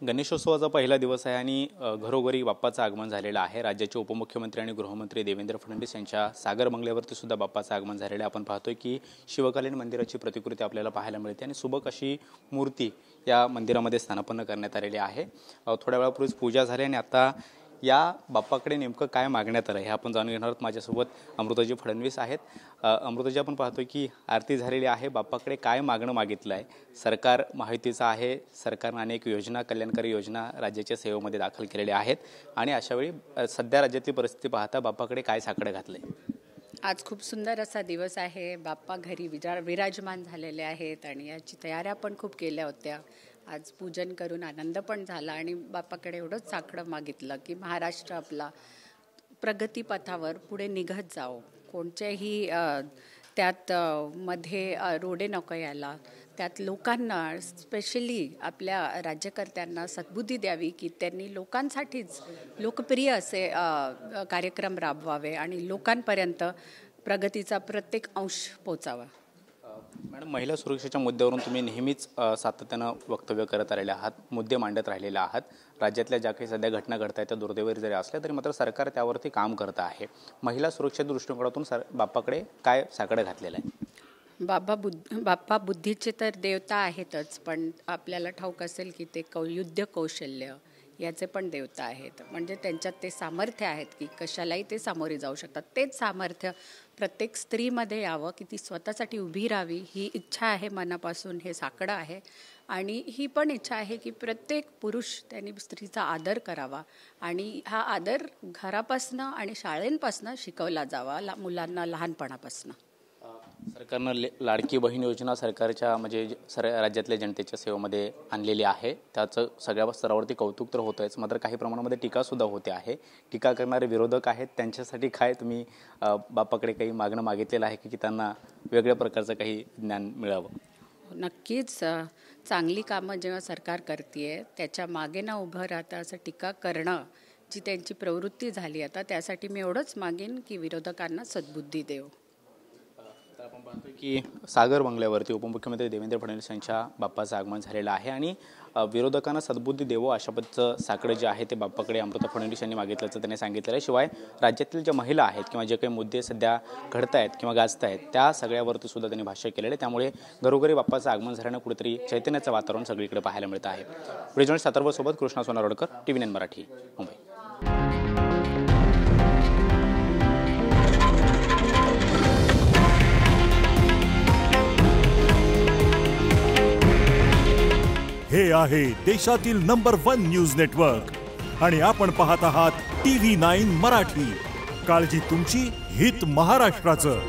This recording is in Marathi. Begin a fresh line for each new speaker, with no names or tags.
गणेशोत्सवाचा पहिला दिवस आहे आणि घरोघरी बाप्पाचं आगमन झालेलं आहे। राज्याचे उपमुख्यमंत्री आणि गृहमंत्री देवेंद्र फडणवीस यांच्या सागर बंगल्यावरती सुद्धा बाप्पाचं आगमन झालेलं आहे। आपण पाहतोय की शिवकालीन मंदिराची प्रतिकृती आपल्याला पाहायला मिळते आणि सुबक अशी मूर्ती या मंदिरामध्ये स्थानापन्न करण्यात आलेली आहे। थोड्या वेळापूर्वीच पूजा झाली आणि आता या बाप्पाकडे नेमकं काय मागण्यात आलं हे आपण जाणून घेणार आहोत। माझ्यासोबत अमृताजी फडणवीस आहेत। अमृताजी, आपण पाहतोय की आरती झालेली आहे, बाप्पाकडे काय मागणं मागितलं आहे? सरकार माहितीचं आहे, सरकारने अनेक योजना, कल्याणकारी योजना राज्याच्या सेवेमध्ये दाखल केलेल्या आहेत आणि अशावेळी सध्या राज्यातली परिस्थिती पाहता बाप्पाकडे काय साकडं घातलंय?
आज खूप सुंदर असा दिवस आहे। बाप्पा घरी विराजमान झालेले आहेत आणि याची तयाऱ्या पण खूप केल्या होत्या। आज पूजन करून आनंद पण झाला आणि बाप्पाकडे एवढंच साकडं मागितलं की महाराष्ट्र आपला प्रगतीपथावर पुढे निघत जावो, कोणत्याही त्यात मध्ये रोडे नको यायला, त्यात लोकांना स्पेशली आपल्या राज्यकर्त्यांना सद्बुद्धी द्यावी की त्यांनी लोकांसाठीच लोकप्रिय असे कार्यक्रम राबवावे आणि लोकांपर्यंत प्रगतीचा प्रत्येक अंश पोचावा।
मॅडम, महिला सुरक्षेच्या मुद्द्यावरून तुम्ही नेहमीच सातत्यानं वक्तव्य करत आलेले आहात, मुद्दे मांडत राहिलेले आहात। राज्यातल्या ज्या काही सध्या घटना घडत आहेत त्या दुर्दैवी जरी असल्या तरी मात्र सरकार त्यावरती काम करत आहे। महिला सुरक्षेच्या दृष्टिकोनातून बाप्पाकडे काय साकडं घातलेलं आहे?
बाप्पा बुद्धीचे तर देवता आहेतच, पण आपल्याला ठाऊक असेल की ते युद्ध कौशल्य याचे पण देवता आहेत। म्हणजे त्यांच्यात ते सामर्थ्य आहेत की कशालाही ते सामोरे जाऊ शकतात। तेच सामर्थ्य प्रत्येक स्त्रीमध्ये यावं की ती स्वतःसाठी उभी राहावी, ही इच्छा आहे मनापासून, हे साकडं आहे। आणि ही पण इच्छा आहे की प्रत्येक पुरुष त्यांनी स्त्रीचा आदर करावा आणि हा आदर घरापासनं आणि शाळेंपासनं शिकवला जावा मुलांना लहानपणापासनं।
सरकारनं लाडकी बहीण योजना सरकारच्या म्हणजे राज्यातल्या जनतेच्या सेवेमध्ये आणलेली आहे, त्याचं सगळ्या स्तरावरती कौतुक तर होतंच, मात्र काही प्रमाणामध्ये टीकासुद्धा होते आहे। टीका करणारे विरोधक आहेत, त्यांच्यासाठी काय तुम्ही बाप्पाकडे काही मागणं मागितलेलं आहे की त्यांना वेगळ्या प्रकारचं काही ज्ञान मिळावं?
नक्कीच चांगली कामं जेव्हा सरकार करते त्याच्या मागे ना उभं राहतं असं टीका करणं जी त्यांची प्रवृत्ती झाली आता, त्यासाठी मी एवढंच मागेन की विरोधकांना सद्बुद्धी देव।
आपण पाहतोय की सागर बंगल्यावरती उपमुख्यमंत्री देवेंद्र फडणवीस यांच्या बाप्पाचं आगमन झालेलं आहे आणि विरोधकांना सद्बुद्धी देवो अशा पद्धतीचं साकडं जे आहे ते बाप्पाकडे अमृता फडणवीस यांनी मागितल्याचं त्यांनी सांगितलेलं आहे। शिवाय राज्यातील ज्या महिला आहेत किंवा जे काही मुद्दे सध्या घडत आहेत किंवा गाजत आहेत त्या सगळ्यावरती सुद्धा त्यांनी भाष्य केलेलं आहे। त्यामुळे घरोघरी बाप्पाचं आगमन झाल्यानं कुठेतरी चैतन्याचं वातावरण सगळीकडे पाहायला मिळत आहे। ब्रिजवंश सातारसोबत कृष्णा सोनारोडकर, TV9 मराठी, मुंबई।
हे आहे देशातील नंबर 1 न्यूज नेटवर्क आणि आपण पाहत आहात TV9 मराठी। काळजी तुमची, हित महाराष्ट्राचं।